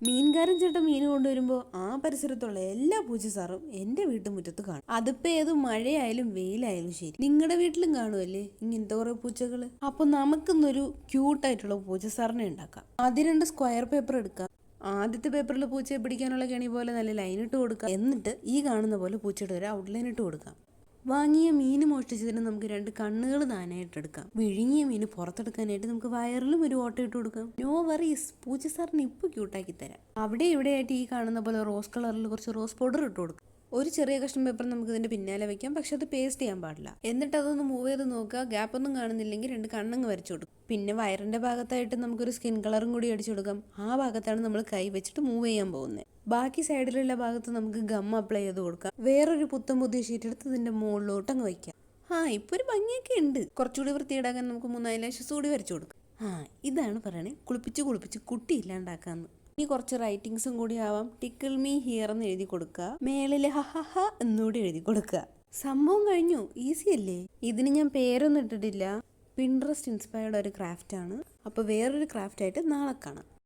മീൻകാരൻ ചേട്ടൻ മീൻ കൊണ്ടുവരുമ്പോൾ ആ പരിസരത്തുള്ള എല്ലാ പൂച്ചസാറും എൻ്റെ വീട്ടുമുറ്റത്ത് കാണും. അതിപ്പോ ഏത് മഴയായാലും വെയിലായാലും ശരി. നിങ്ങളുടെ വീട്ടിലും കാണുമല്ലേ ഇങ്ങനത്തെ കുറെ പൂച്ചകള്? അപ്പൊ നമുക്കിന്നൊരു ക്യൂട്ടായിട്ടുള്ള പൂച്ചസാറിനെ ഉണ്ടാക്കാം. ആദ്യം 2 സ്ക്വയർ പേപ്പർ എടുക്കാം. ആദ്യത്തെ പേപ്പറിൽ പൂച്ചയെ പിടിക്കാനുള്ള കെണി പോലെ നല്ല ലൈൻ ഇട്ട് കൊടുക്കാം. എന്നിട്ട് ഈ കാണുന്ന പോലെ പൂച്ചയുടെ ഒരു ഔട്ട്ലൈൻ ഇട്ട് കൊടുക്കാം. വാങ്ങിയ മീൻ മോഷ്ടിച്ചതിന് നമുക്ക് 2 കണ്ണുകൾ ദാനായിട്ട് എടുക്കാം. വിഴുങ്ങിയ മീൻ പുറത്തെടുക്കാനായിട്ട് നമുക്ക് വയറിലും ഒരു ഓട്ട ഇട്ട് കൊടുക്കാം. നോ വറീസ്, പൂച്ച സാറിന് ഇപ്പൊ ക്യൂട്ടാക്കി തരാം. അവിടെ ഇവിടെയായിട്ട് ഈ കാണുന്ന പോലെ റോസ് കളറിൽ കുറച്ച് റോസ് പൗഡർ ഇട്ട് കൊടുക്കാം. ഒരു ചെറിയ കഷ്ണം പേപ്പർ നമുക്ക് ഇതിന്റെ പിന്നാലെ വെക്കാം, പക്ഷെ അത് പേസ്റ്റ് ചെയ്യാൻ പാടില്ല. എന്നിട്ട് അതൊന്ന് മൂവ് ചെയ്ത് നോക്കുക. ഗ്യാപ്പ് ഒന്നും കാണുന്നില്ലെങ്കിൽ 2 കണ്ണങ്ങ് വരച്ചു കൊടുക്കും. പിന്നെ വയറിന്റെ ഭാഗത്തായിട്ട് നമുക്കൊരു സ്കിൻ കളറും കൂടി അടിച്ചു കൊടുക്കാം. ആ ഭാഗത്താണ് നമ്മൾ കൈ വെച്ചിട്ട് മൂവ് ചെയ്യാൻ പോകുന്നത്. ബാക്കി സൈഡിലുള്ള ഭാഗത്ത് നമുക്ക് ഗം അപ്ലൈ ചെയ്ത് കൊടുക്കാം. വേറൊരു പുതിയ ഷീറ്റ് എടുത്ത് ഇതിന്റെ മുകളിലോട്ട് അങ്ങ് വയ്ക്കാം. ഇപ്പൊ ഒരു ഭംഗിയൊക്കെ ഉണ്ട്. കുറച്ചുകൂടി വൃത്തിയിടാക്കാൻ നമുക്ക് 3 ഐലാഷസ് കൂടി വരച്ചു കൊടുക്കാം. ഇതാണ് പറയണേ കുളിപ്പിച്ച് കുട്ടി ഇല്ലാണ്ടാക്കാന്ന്. ഇനി കുറച്ച് റൈറ്റിങ്സും കൂടി ആവാം. ടിക്കിൾ മീ ഹിയർ എന്ന് എഴുതി കൊടുക്കുക. മേളില് ഹഹ എന്നുകൂടി എഴുതി കൊടുക്കുക. സംഭവം കഴിഞ്ഞു. ഈസി അല്ലേ? ഇതിന് ഞാൻ പേരൊന്നും ഇട്ടിട്ടില്ല. പിൻട്രസ്റ്റ് ഇൻസ്പയർഡ് ഒരു ക്രാഫ്റ്റ് ആണ്. അപ്പോൾ വേറൊരു ക്രാഫ്റ്റ് ആയിട്ട് നാളെ കാണാം.